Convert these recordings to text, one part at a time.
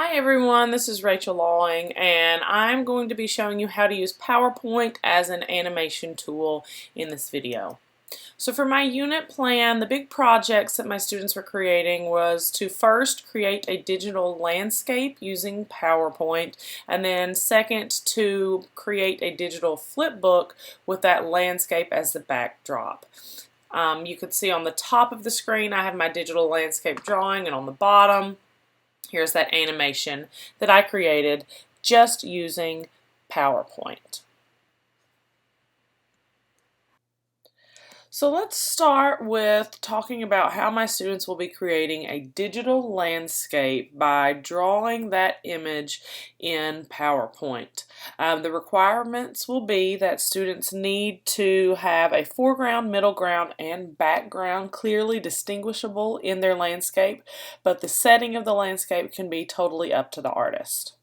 Hi everyone, this is Rachel Lawing and I'm going to be showing you how to use PowerPoint as an animation tool in this video. So for my unit plan, the big projects that my students were creating was to first create a digital landscape using PowerPoint, and then second to create a digital flipbook with that landscape as the backdrop. You could see on the top of the screen I have my digital landscape drawing, and on the bottom here's that animation that I created just using PowerPoint. So let's start with talking about how my students will be creating a digital landscape by drawing that image in PowerPoint. The requirements will be that students need to have a foreground, middle ground, and background clearly distinguishable in their landscape, but the setting of the landscape can be totally up to the artist.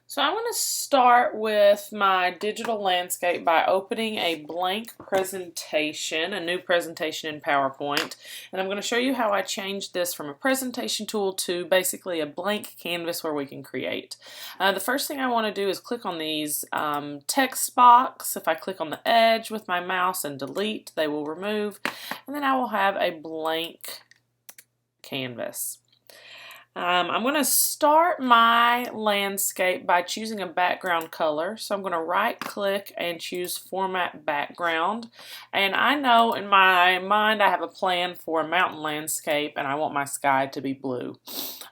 So I'm going to start with my digital landscape by opening a blank presentation, a new presentation in PowerPoint, and I'm going to show you how I changed this from a presentation tool to basically a blank canvas where we can create. The first thing I want to do is click on these text box. If I click on the edge with my mouse and delete, they will remove, and then I will have a blank canvas. I'm going to start my landscape by choosing a background color. So I'm going to right click and choose Format Background. And I know in my mind I have a plan for a mountain landscape and I want my sky to be blue.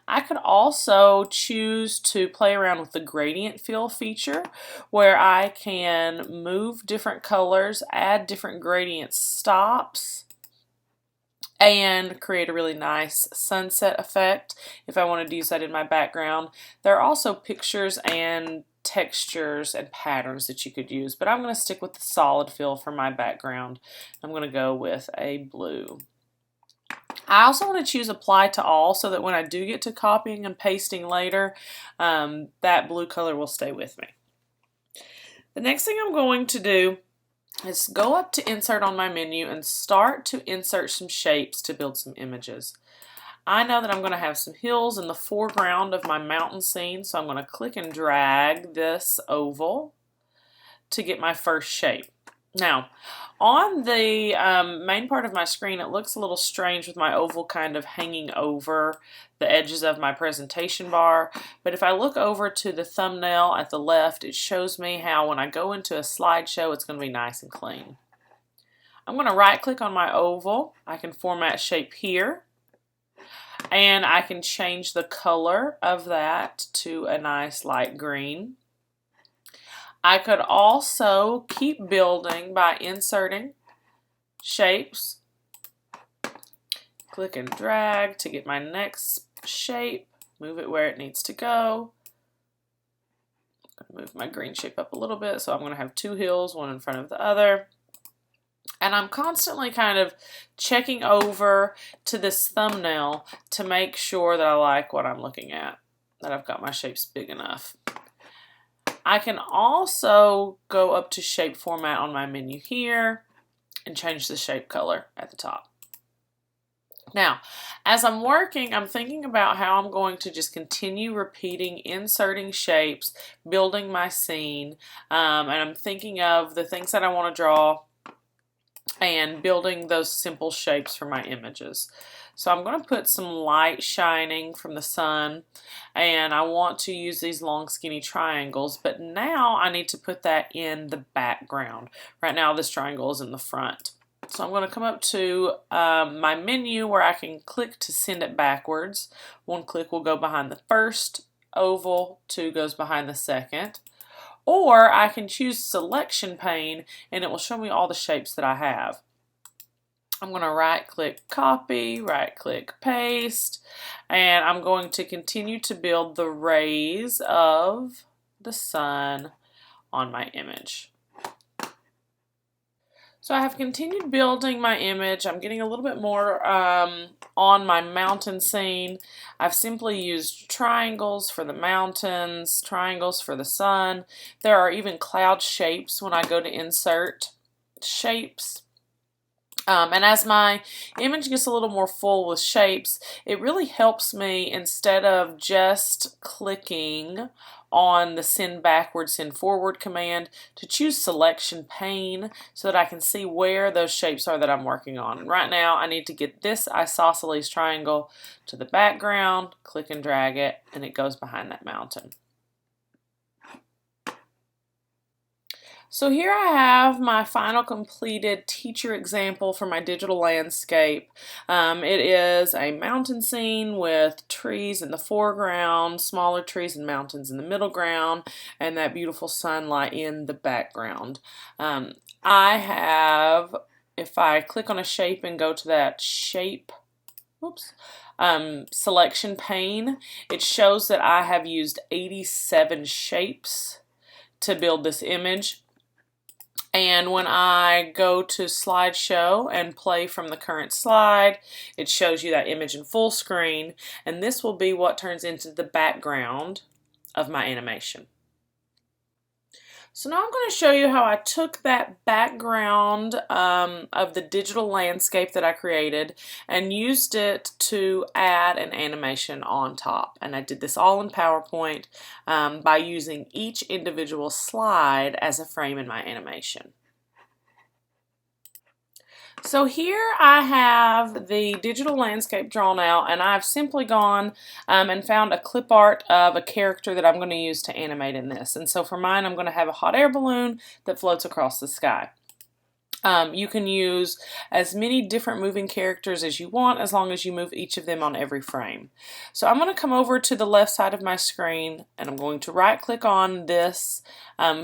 I could also choose to play around with the gradient fill feature where I can move different colors, add different gradient stops, and create a really nice sunset effect if I wanted to use that in my background. There are also pictures and textures and patterns that you could use, but I'm going to stick with the solid fill for my background. I'm going to go with a blue. I also want to choose Apply to All so that when I do get to copying and pasting later, that blue color will stay with me. The next thing I'm going to do is go up to Insert on my menu and start to insert some shapes to build some images. I know that I'm going to have some hills in the foreground of my mountain scene, so I'm going to click and drag this oval to get my first shape. Now, on the main part of my screen, it looks a little strange with my oval kind of hanging over the edges of my presentation bar, but if I look over to the thumbnail at the left, it shows me how when I go into a slideshow, it's going to be nice and clean. I'm going to right click on my oval. I can format shape here, and I can change the color of that to a nice light green. I could also keep building by inserting shapes, click and drag to get my next shape, move it where it needs to go. I'm going to move my green shape up a little bit, so I'm going to have two hills, one in front of the other. And I'm constantly kind of checking over to this thumbnail to make sure that I like what I'm looking at, that I've got my shapes big enough. I can also go up to Shape Format on my menu here and change the shape color at the top. Now, as I'm working, I'm thinking about how I'm going to just continue repeating, inserting shapes, building my scene, and I'm thinking of the things that I want to draw and building those simple shapes for my images. So I'm going to put some light shining from the sun, and I want to use these long skinny triangles, but now I need to put that in the background. Right now this triangle is in the front. So I'm going to come up to my menu where I can click to send it backwards. One click will go behind the first oval, two goes behind the second. Or I can choose Selection Pane and it will show me all the shapes that I have. I'm going to right click copy, right click paste, and I'm going to continue to build the rays of the sun on my image. So I have continued building my image. I'm getting a little bit more on my mountain scene. I've simply used triangles for the mountains, triangles for the sun. There are even cloud shapes when I go to insert shapes. And as my image gets a little more full with shapes, it really helps me, instead of just clicking on the send backward, send forward command, to choose selection pane so that I can see where those shapes are that I'm working on. And right now I need to get this isosceles triangle to the background, click and drag it, and it goes behind that mountain. So here I have my final completed teacher example for my digital landscape. It is a mountain scene with trees in the foreground, smaller trees and mountains in the middle ground, and that beautiful sunlight in the background. I have, if I click on a shape and go to that shape, selection pane, it shows that I have used 87 shapes to build this image. And when I go to slideshow and play from the current slide, it shows you that image in full screen, and this will be what turns into the background of my animation. So now I'm going to show you how I took that background of the digital landscape that I created and used it to add an animation on top. And I did this all in PowerPoint by using each individual slide as a frame in my animation. So here I have the digital landscape drawn out, and I've simply gone and found a clip art of a character that I'm going to use to animate in this. And so for mine, I'm going to have a hot air balloon that floats across the sky. You can use as many different moving characters as you want, as long as you move each of them on every frame. So I'm going to come over to the left side of my screen, and I'm going to right click on this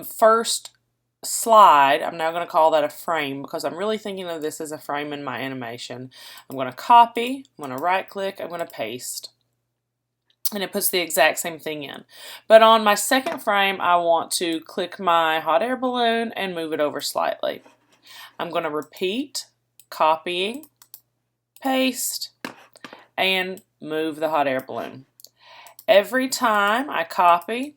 first slide. I'm now going to call that a frame because I'm really thinking of this as a frame in my animation. I'm going to copy, I'm going to right click, I'm going to paste, and it puts the exact same thing in. But on my second frame, I want to click my hot air balloon and move it over slightly. I'm going to repeat, copying, paste, and move the hot air balloon. Every time I copy,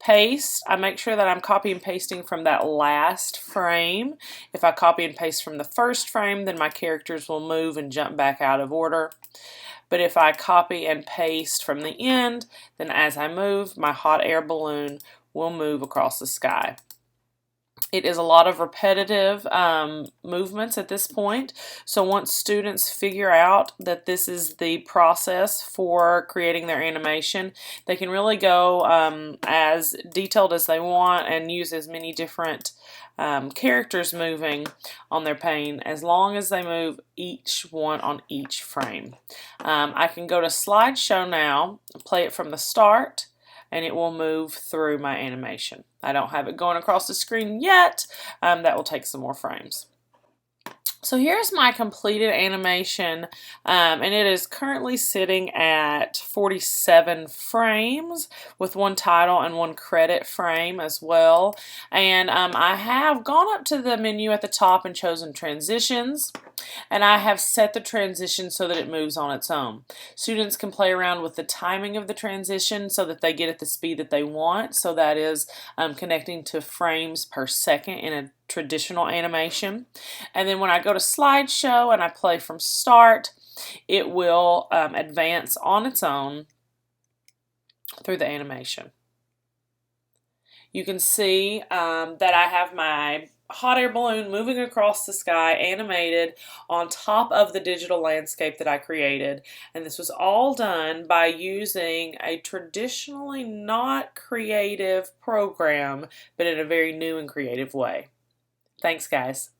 paste, I make sure that I'm copy and pasting from that last frame. If I copy and paste from the first frame, then my characters will move and jump back out of order. But if I copy and paste from the end, then as I move, my hot air balloon will move across the sky. It is a lot of repetitive movements at this point. So once students figure out that this is the process for creating their animation, they can really go as detailed as they want and use as many different characters moving on their pane, as long as they move each one on each frame. I can go to slideshow now, play it from the start, and it will move through my animation. I don't have it going across the screen yet. That will take some more frames. So here's my completed animation, and it is currently sitting at 47 frames with one title and one credit frame as well. And I have gone up to the menu at the top and chosen transitions, and I have set the transition so that it moves on its own. Students can play around with the timing of the transition so that they get at the speed that they want. So that is connecting to frames per second in a traditional animation. And then when I go to slideshow and I play from start, it will advance on its own through the animation. You can see that I have my hot air balloon moving across the sky animated on top of the digital landscape that I created, and this was all done by using a traditionally not creative program, but in a very new and creative way. Thanks, guys.